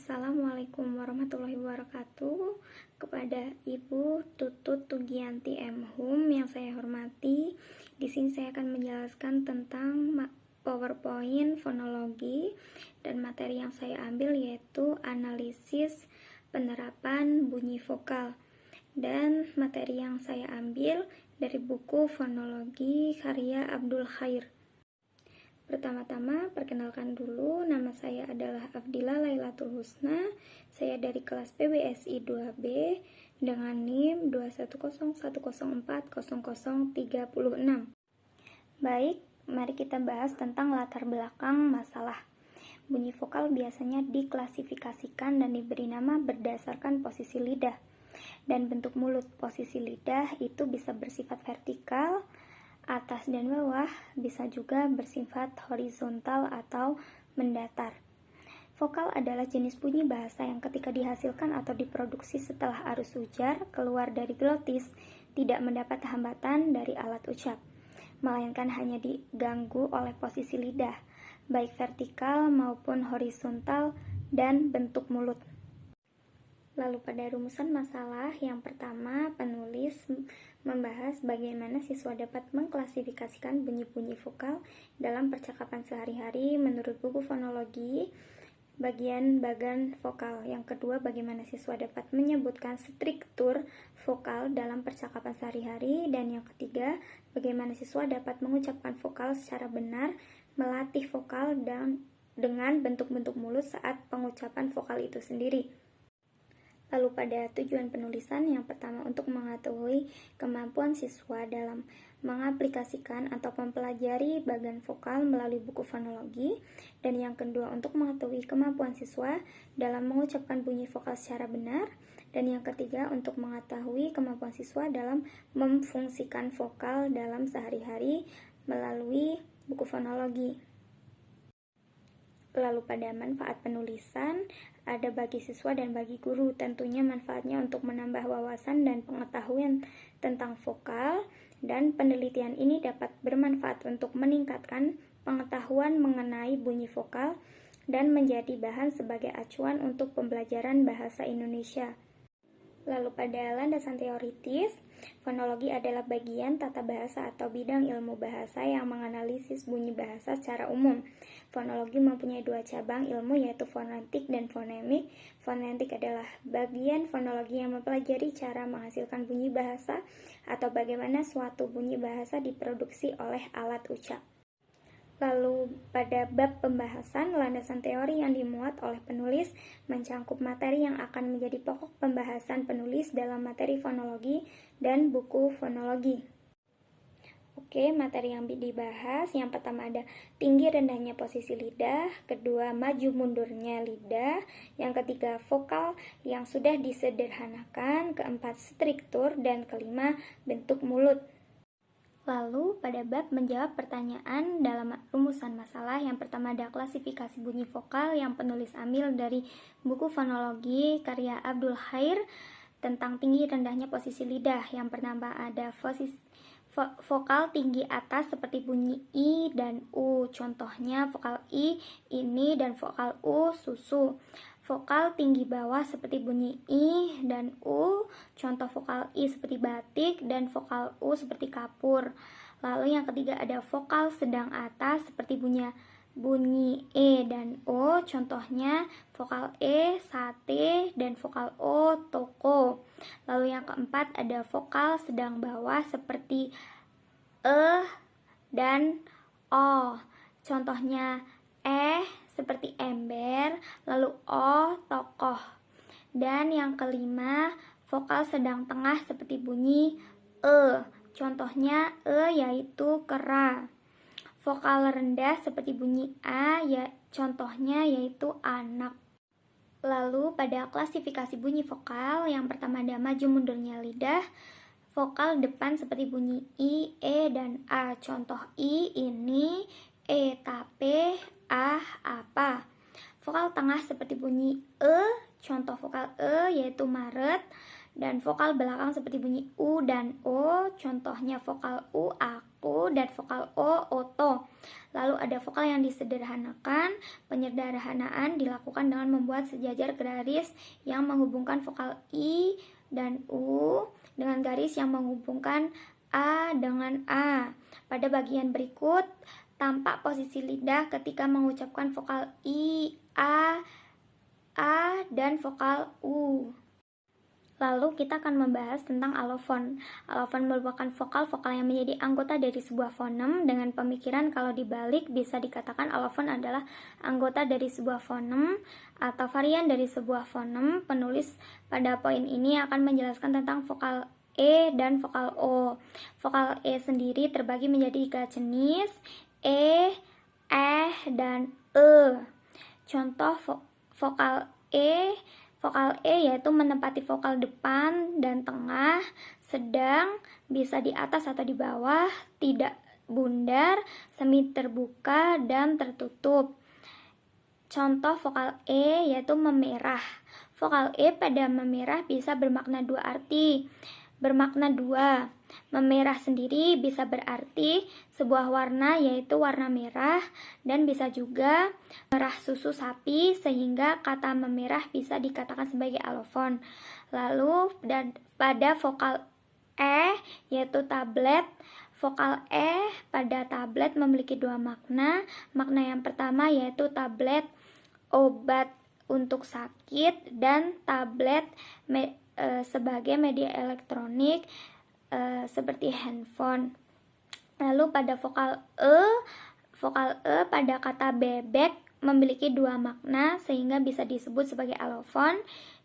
Assalamualaikum warahmatullahi wabarakatuh. Kepada Ibu Tutut Tugianti M. Hum yang saya hormati, di sini saya akan menjelaskan tentang PowerPoint fonologi dan materi yang saya ambil yaitu analisis penerapan bunyi vokal. Dan materi yang saya ambil dari buku Fonologi karya Abdul Khair. Pertama-tama, perkenalkan dulu, nama saya adalah Afdila Lailatul Husna. Saya dari kelas PBSI 2B dengan NIM 21010400036. Baik, mari kita bahas tentang latar belakang masalah. Bunyi vokal biasanya diklasifikasikan dan diberi nama berdasarkan posisi lidah dan bentuk mulut. Posisi lidah itu bisa bersifat vertikal, atas dan bawah, bisa juga bersifat horizontal atau mendatar. Vokal adalah jenis bunyi bahasa yang ketika dihasilkan atau diproduksi setelah arus ujar keluar dari glotis tidak mendapat hambatan dari alat ucap, melainkan hanya diganggu oleh posisi lidah, baik vertikal maupun horizontal dan bentuk mulut. Lalu pada rumusan masalah yang pertama, penulis membahas bagaimana siswa dapat mengklasifikasikan bunyi-bunyi vokal dalam percakapan sehari-hari menurut buku fonologi bagian bagan vokal. Yang kedua, bagaimana siswa dapat menyebutkan struktur vokal dalam percakapan sehari-hari. Dan yang ketiga, bagaimana siswa dapat mengucapkan vokal secara benar, melatih vokal dengan bentuk-bentuk mulut saat pengucapan vokal itu sendiri. Lalu pada tujuan penulisan, yang pertama untuk mengetahui kemampuan siswa dalam mengaplikasikan atau mempelajari bagan vokal melalui buku fonologi, dan yang kedua untuk mengetahui kemampuan siswa dalam mengucapkan bunyi vokal secara benar, dan yang ketiga untuk mengetahui kemampuan siswa dalam memfungsikan vokal dalam sehari-hari melalui buku fonologi. Lalu pada manfaat penulisan, ada bagi siswa dan bagi guru. Tentunya manfaatnya untuk menambah wawasan dan pengetahuan tentang vokal, dan penelitian ini dapat bermanfaat untuk meningkatkan pengetahuan mengenai bunyi vokal dan menjadi bahan sebagai acuan untuk pembelajaran bahasa Indonesia. Lalu pada landasan teoritis, fonologi adalah bagian tata bahasa atau bidang ilmu bahasa yang menganalisis bunyi bahasa secara umum. Fonologi mempunyai dua cabang ilmu yaitu fonetik dan fonemik. Fonetik adalah bagian fonologi yang mempelajari cara menghasilkan bunyi bahasa atau bagaimana suatu bunyi bahasa diproduksi oleh alat ucap. Lalu pada bab pembahasan, landasan teori yang dimuat oleh penulis mencangkup materi yang akan menjadi pokok pembahasan penulis dalam materi fonologi dan buku fonologi. Oke, materi yang dibahas, yang pertama ada tinggi rendahnya posisi lidah, kedua maju mundurnya lidah, yang ketiga vokal yang sudah disederhanakan, keempat struktur, dan kelima bentuk mulut. Lalu pada bab menjawab pertanyaan dalam rumusan masalah, yang pertama ada klasifikasi bunyi vokal yang penulis ambil dari buku fonologi karya Abdul Khair tentang tinggi rendahnya posisi lidah. Yang pertama ada vokal tinggi atas seperti bunyi I dan U, contohnya vokal I ini dan vokal U susu. Vokal tinggi bawah seperti bunyi I dan U, contoh vokal I seperti batik dan vokal U seperti kapur. Lalu yang ketiga ada vokal sedang atas seperti bunyi E dan O, contohnya vokal E sate dan vokal O toko. Lalu yang keempat ada vokal sedang bawah seperti E dan O, contohnya seperti ember, lalu O tokoh. Dan yang kelima, vokal sedang tengah seperti bunyi E, contohnya yaitu kera. Vokal rendah seperti bunyi A, contohnya yaitu anak. Lalu pada klasifikasi bunyi vokal, yang pertama ada maju mundurnya lidah. Vokal depan seperti bunyi I, E, dan A, contoh I ini, E tape, A apa. Vokal tengah seperti bunyi E, contoh vokal E yaitu Maret, dan vokal belakang seperti bunyi U dan O, contohnya vokal U U, dan vokal O, oto. Lalu ada vokal yang disederhanakan. Penyederhanaan dilakukan dengan membuat sejajar garis yang menghubungkan vokal I dan U dengan garis yang menghubungkan A dengan A. Pada bagian berikut, tampak posisi lidah ketika mengucapkan vokal I, A, dan vokal U. Lalu kita akan membahas tentang alofon. Alofon merupakan vokal-vokal yang menjadi anggota dari sebuah fonem dengan pemikiran kalau dibalik bisa dikatakan alofon adalah anggota dari sebuah fonem atau varian dari sebuah fonem. Penulis pada poin ini akan menjelaskan tentang vokal E dan vokal O. Vokal E sendiri terbagi menjadi 3 jenis, E, dan E. Contoh vokal E yaitu menempati vokal depan dan tengah, sedang, bisa di atas atau di bawah, tidak bundar, semi terbuka, dan tertutup. Contoh vokal E yaitu memerah. Vokal E pada memerah bisa bermakna dua arti. Memerah sendiri bisa berarti sebuah warna yaitu warna merah, dan bisa juga merah susu sapi, sehingga kata memerah bisa dikatakan sebagai alofon. Lalu pada vokal E yaitu tablet. Vokal E pada tablet memiliki dua makna. Makna yang pertama yaitu tablet obat untuk sakit, dan tablet sebagai media elektronik seperti handphone. Lalu pada vokal E pada kata bebek memiliki dua makna sehingga bisa disebut sebagai alofon,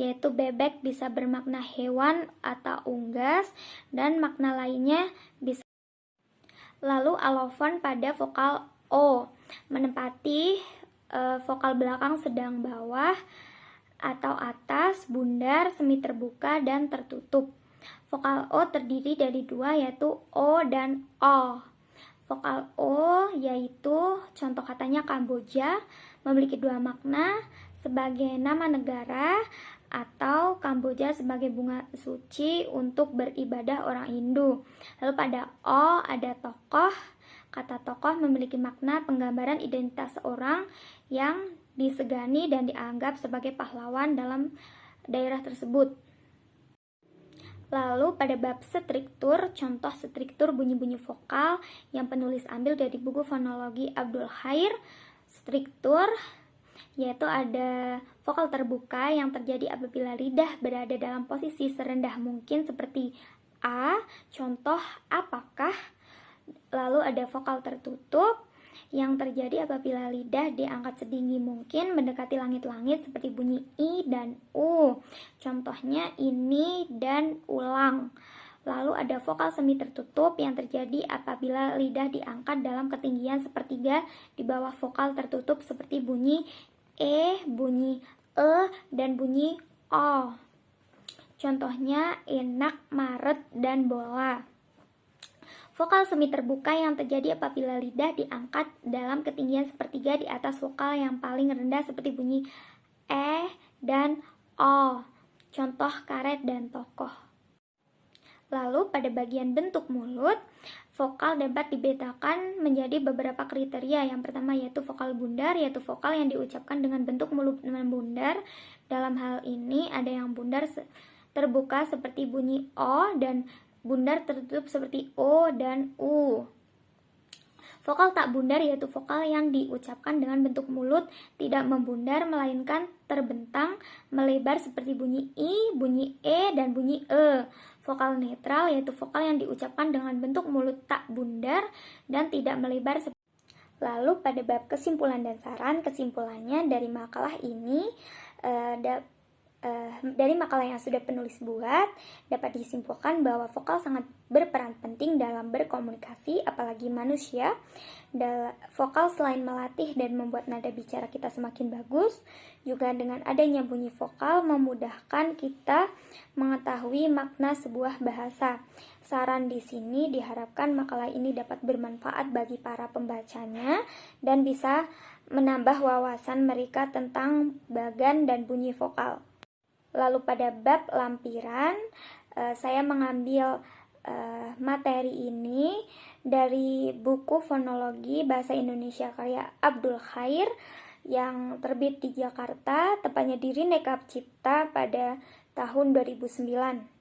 yaitu bebek bisa bermakna hewan atau unggas, dan makna lainnya bisa. Lalu alofon pada vokal O menempati vokal belakang sedang bawah atau atas, bundar, semi terbuka, dan tertutup. Vokal O terdiri dari dua, yaitu O dan O. Vokal O yaitu contoh katanya Kamboja, memiliki dua makna, sebagai nama negara atau Kamboja sebagai bunga suci untuk beribadah orang Hindu. Lalu pada O ada tokoh. Kata tokoh memiliki makna penggambaran identitas seorang yang disegani dan dianggap sebagai pahlawan dalam daerah tersebut. Lalu pada bab struktur, contoh struktur bunyi-bunyi vokal yang penulis ambil dari buku fonologi Abdul Khair. Struktur yaitu ada vokal terbuka yang terjadi apabila lidah berada dalam posisi serendah mungkin seperti A, contoh apakah. Lalu ada vokal tertutup yang terjadi apabila lidah diangkat setinggi mungkin mendekati langit-langit seperti bunyi I dan U. Contohnya ini dan ulang. Lalu ada vokal semi tertutup yang terjadi apabila lidah diangkat dalam ketinggian sepertiga di bawah vokal tertutup seperti bunyi E, bunyi E, dan bunyi O. Contohnya enak, Maret, dan bola. Vokal semi terbuka yang terjadi apabila lidah diangkat dalam ketinggian sepertiga di atas vokal yang paling rendah seperti bunyi E dan O. Contoh karet dan tokoh. Lalu pada bagian bentuk mulut, vokal dapat dibedakan menjadi beberapa kriteria. Yang pertama yaitu vokal bundar, yaitu vokal yang diucapkan dengan bentuk mulut membundar. Dalam hal ini ada yang bundar terbuka seperti bunyi O dan bundar tertutup seperti O dan U. Vokal tak bundar yaitu vokal yang diucapkan dengan bentuk mulut tidak membundar melainkan terbentang melebar seperti bunyi I, bunyi E, dan bunyi E. Vokal netral yaitu vokal yang diucapkan dengan bentuk mulut tak bundar dan tidak melebar. Lalu pada bab kesimpulan dan saran, kesimpulannya dari makalah ini dari makalah yang sudah penulis buat, dapat disimpulkan bahwa vokal sangat berperan penting dalam berkomunikasi, apalagi manusia. Vokal selain melatih dan membuat nada bicara kita semakin bagus, juga dengan adanya bunyi vokal memudahkan kita mengetahui makna sebuah bahasa. Saran di sini diharapkan makalah ini dapat bermanfaat bagi para pembacanya dan bisa menambah wawasan mereka tentang bagan dan bunyi vokal. Lalu pada bab lampiran, saya mengambil materi ini dari buku Fonologi Bahasa Indonesia karya Abdul Khair yang terbit di Jakarta, tepatnya di Rineka Cipta pada tahun 2009.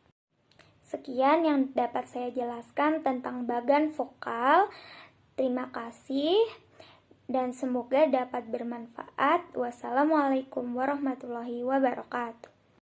Sekian yang dapat saya jelaskan tentang bagan vokal. Terima kasih dan semoga dapat bermanfaat. Wassalamualaikum warahmatullahi wabarakatuh.